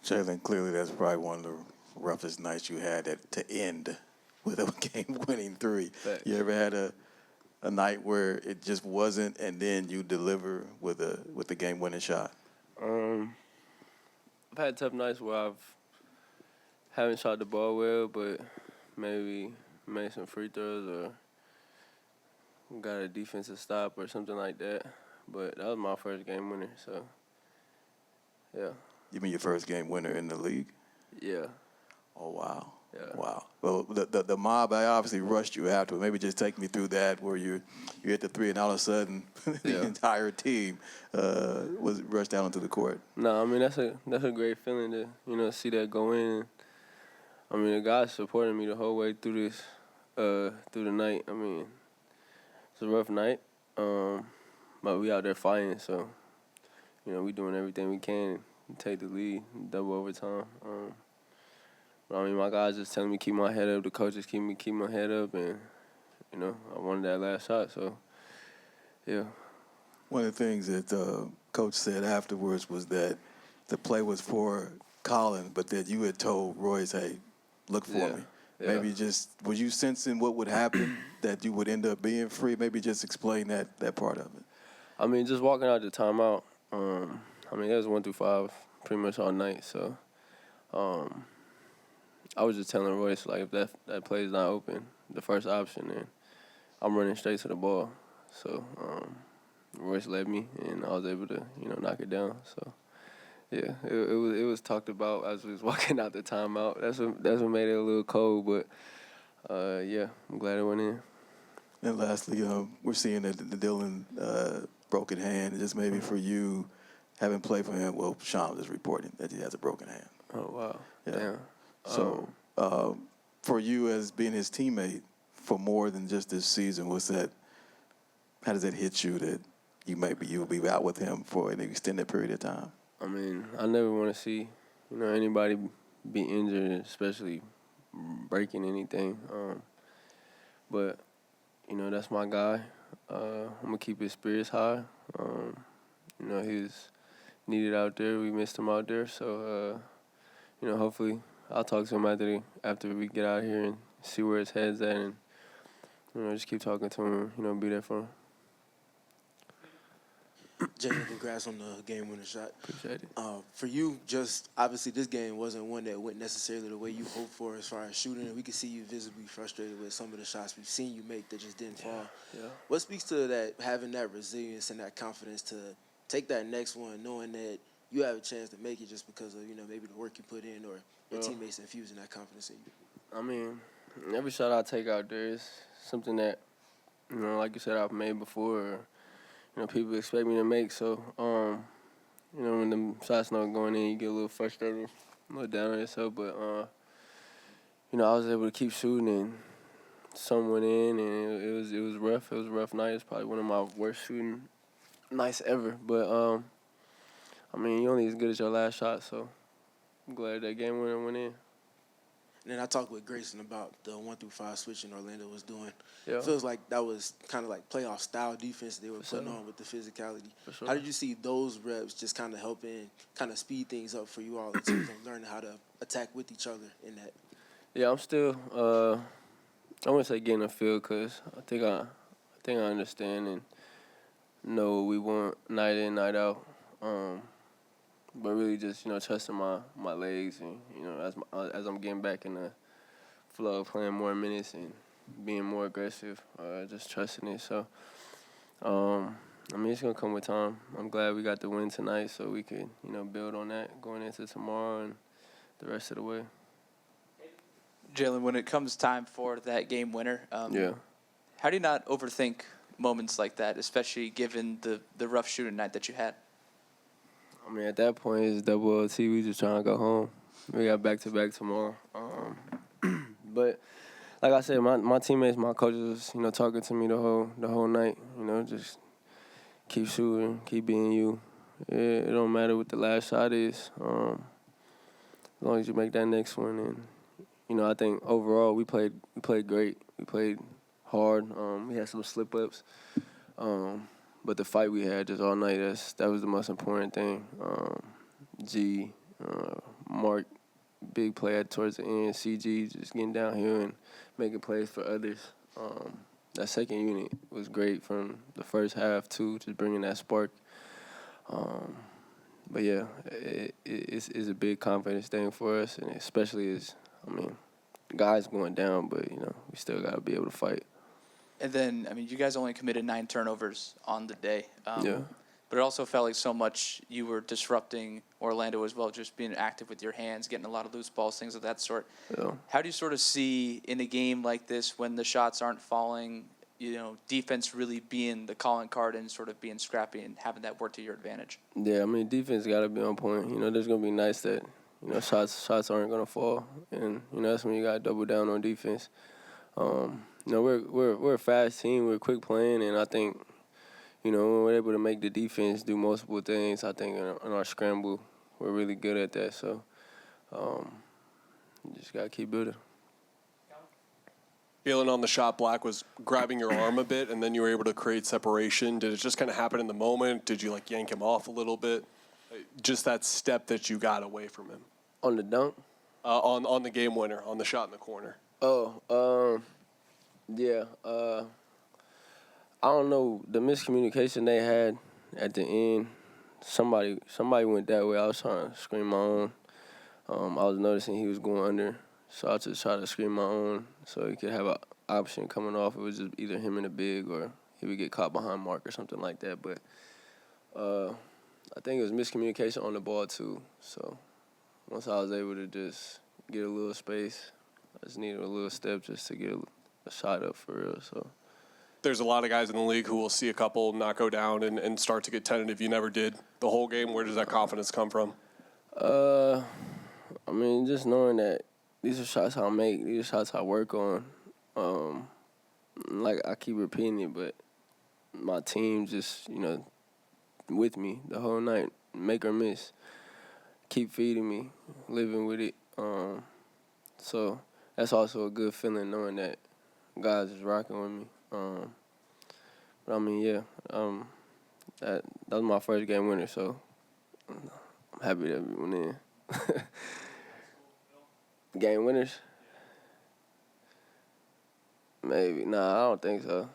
Jalen, clearly that's probably one of the roughest nights you had to end with a game-winning three. Facts. You ever had a night where it just wasn't, and then you deliver with a game-winning shot? I've had tough nights where haven't shot the ball well, but maybe made some free throws or got a defensive stop or something like that. But that was my first game winner, so yeah. You mean your first game winner in the league? Yeah. Oh, wow. Yeah. Wow. Well, the mob, I obviously rushed you after. Maybe just take me through that where you hit the three and all of a sudden the entire team was rushed out onto the court. No, I mean, that's a great feeling to, see that go in. I mean, the guys supported me the whole way through this, through the night. I mean, it's a rough night, but we out there fighting, so, we doing everything we can to take the lead, double overtime. But I mean, my guys just telling me keep my head up. The coaches keep my head up, and I wanted that last shot. So, yeah. One of the things that Coach said afterwards was that the play was for Colin, but that you had told Royce, "Hey, look for me." Yeah. Maybe just were you sensing what would happen that you would end up being free? Maybe just explain that part of it. I mean, just walking out the timeout. I mean, it was 1 through 5 pretty much all night. So, I was just telling Royce, like, if that play is not open, the first option, then I'm running straight to the ball. So, Royce led me, and I was able to, knock it down. So, yeah, it was talked about as we was walking out the timeout. That's what made it a little cold, but yeah, I'm glad it went in. And lastly, we're seeing that the Dylan broken hand. Just maybe for you, having played for him, well, Sean is reporting that he has a broken hand. Oh wow! Yeah. Damn. So, for you as being his teammate for more than just this season, how does that hit you that you'll be out with him for an extended period of time? I mean, I never want to see, anybody be injured, especially breaking anything. But, that's my guy. I'm gonna keep his spirits high. He was needed out there. We missed him out there. So, hopefully I'll talk to him after we get out here and see where his head's at, and just keep talking to him. Be there for him. Jalen, congrats on the game-winning shot. Appreciate it. For you, just obviously this game wasn't one that went necessarily the way you hoped for as far as shooting, and we could see you visibly frustrated with some of the shots we've seen you make that just didn't fall. Yeah. What speaks to that, having that resilience and that confidence to take that next one, knowing that you have a chance to make it just because of, maybe the work you put in or your teammates infusing that confidence in you? I mean, every shot I take out there is something that, like you said, I've made before, or, people expect me to make. So, when the shots not going in, you get a little frustrated, a little down on yourself. But, I was able to keep shooting, and some went in, and it was rough. It was a rough night. It's probably one of my worst shooting nights ever. But, I mean, you're only as good as your last shot, so I'm glad that game winner went in. And then I talked with Grayson about the 1 through 5 switching Orlando was doing. Yeah. It feels like that was kind of like playoff style defense they were For putting sure. on with the physicality. For sure. How did you see those reps just kind of helping kind of speed things up for you all in terms of learning how to attack with each other in that? Yeah, I'm still. I wouldn't say getting a feel, because I think I understand and know what we want night in, night out. But really just trusting my legs, and as I'm getting back in the flow of playing more minutes and being more aggressive, just trusting it. So, I mean, it's gonna come with time. I'm glad we got the win tonight, so we could build on that going into tomorrow and the rest of the way. Jalen, when it comes time for that game winner, how do you not overthink moments like that, especially given the rough shooting night that you had? I mean, at that point, it's double OT. We just trying to go home. We got back-to-back tomorrow. But like I said, my teammates, my coaches, talking to me the whole night. Just keep shooting, keep being you. It don't matter what the last shot is, as long as you make that next one. And I think overall we played great. We played hard. We had some slip-ups. But the fight we had just all night, that was the most important thing. Mark Mark, big play towards the end. CG just getting down here and making plays for others. That second unit was great from the first half too, just bringing that spark. But yeah, it's a big confidence thing for us, and especially guys going down, but we still gotta be able to fight. And then, you guys only committed 9 turnovers on the day. Yeah. But it also felt like so much you were disrupting Orlando as well, just being active with your hands, getting a lot of loose balls, things of that sort. Yeah. How do you sort of see in a game like this when the shots aren't falling, defense really being the calling card and sort of being scrappy and having that work to your advantage? Yeah, defense got to be on point. There's going to be nights that, shots aren't going to fall. And, that's when you got to double down on defense. We're a fast team. We're quick playing, and I think, when we're able to make the defense do multiple things, I think in our scramble, we're really good at that. So, you just got to keep building. Jalen on the shot block was grabbing your arm a bit, and then you were able to create separation. Did it just kind of happen in the moment? Did you, yank him off a little bit? Just that step that you got away from him. On the dunk? On the game winner, on the shot in the corner. Yeah. I don't know. The miscommunication they had at the end, somebody went that way. I was trying to screen my own. I was noticing he was going under, so I just tried to screen my own so he could have an option coming off. It was just either him and the big, or he would get caught behind Mark or something like that. But I think it was miscommunication on the ball too. So once I was able to just get a little space, I just needed a little step just to get a shot up for real. So there's a lot of guys in the league who will see a couple not go down and start to get tentative. You never did the whole game. Where does that confidence come from? Just knowing that these are shots I make, these are shots I work on. I keep repeating it, but my team just, with me the whole night, make or miss, keep feeding me, living with it. So that's also a good feeling knowing that guys is rocking with me. That was my first game winner, so I'm happy that we went in. Game winners? Maybe. Nah, I don't think so.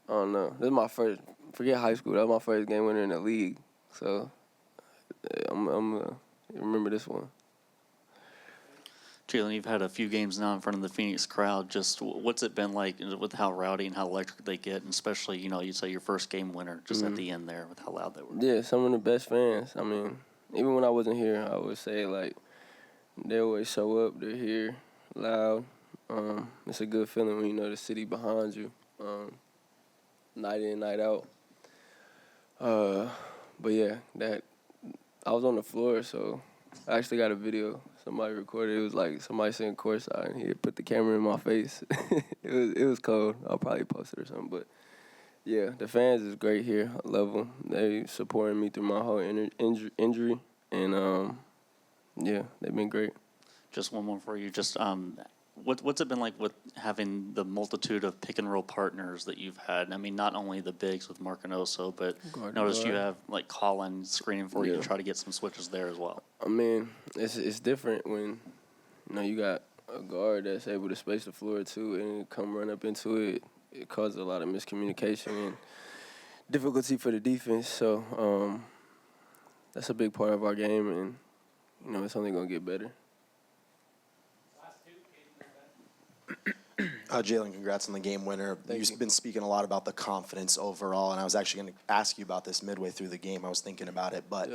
I don't know. This is my first, forget high school, that was my first game winner in the league. So I'm gonna remember this one. Jalen, you've had a few games now in front of the Phoenix crowd. Just what's it been like with how rowdy and how electric they get, and especially, you say your first game winner just at the end there with how loud they were. Yeah, some of the best fans. Even when I wasn't here, I would say, they always show up. They're here, loud. It's a good feeling when you know the city behind you, night in, night out. But yeah, that I was on the floor, so I actually got a video. Somebody recorded. It was like somebody sitting courtside, and he put the camera in my face. It was cold. I'll probably post it or something. But yeah, the fans is great here. I love them. They supporting me through my whole injury, and yeah, they've been great. Just one more for you. Just what's it been like with having the multitude of pick and roll partners that you've had? Not only the bigs with Marcanoso, but notice you have Colin screening for you to try to get some switches there as well. It's different when you got a guard that's able to space the floor too and come run up into it. It causes a lot of miscommunication and difficulty for the defense. So that's a big part of our game, and it's only gonna get better. Jalen, congrats on the game winner. You've been speaking a lot about the confidence overall, and I was actually going to ask you about this midway through the game. I was thinking about it, but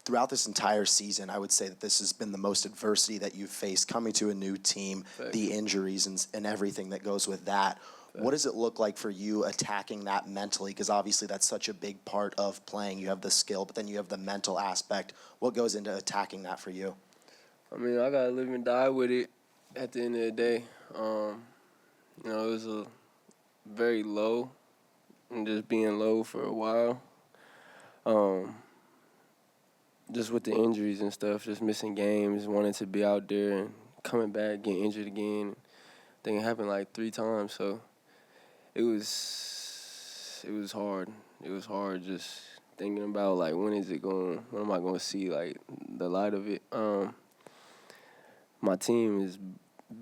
throughout this entire season, I would say that this has been the most adversity that you've faced coming to a new team, the injuries and everything that goes with that. What does it look like for you attacking that mentally? Because obviously that's such a big part of playing. You have the skill, but then you have the mental aspect. What goes into attacking that for you? I got to live and die with it at the end of the day. It was a very low, and just being low for a while. Just with the injuries and stuff, just missing games, wanting to be out there and coming back, getting injured again. I think it happened 3 times, so it was hard. It was hard just thinking about when am I going to see the light of it. my team has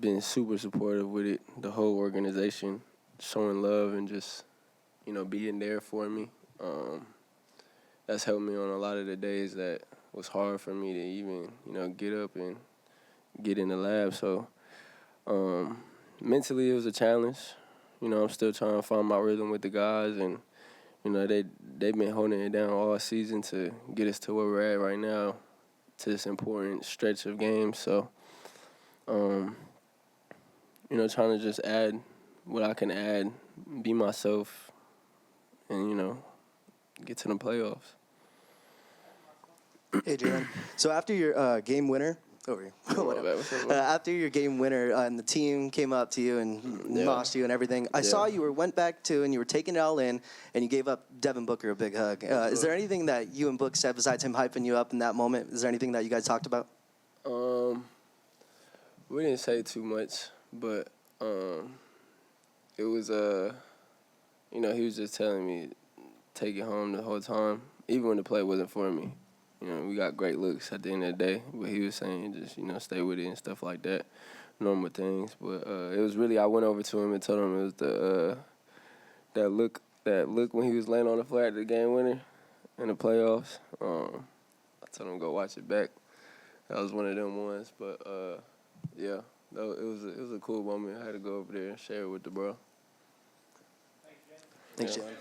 been super supportive with it. The whole organization showing love and just, being there for me. That's helped me on a lot of the days that was hard for me to even, get up and get in the lab. So mentally it was a challenge. I'm still trying to find my rhythm with the guys, and, they've been holding it down all season to get us to where we're at right now, to this important stretch of games. So, trying to just add what I can add, be myself, and, get to the playoffs. Hey, Jalen. So after your game winner, after your game winner, and the team came up to you and mossed you and everything, I saw you went back to and you were taking it all in, and you gave up Devin Booker a big hug. Is there anything that you and Book said besides him hyping you up in that moment? Is there anything that you guys talked about? We didn't say too much, but it was he was just telling me take it home the whole time, even when the play wasn't for me. We got great looks at the end of the day, but he was saying just, stay with it and stuff like that, normal things. But it was really, I went over to him and told him it was that look when he was laying on the floor at the game winner in the playoffs. I told him to go watch it back. That was one of them ones, but it was a cool moment. I had to go over there and share it with the bro. Thanks, Jalen.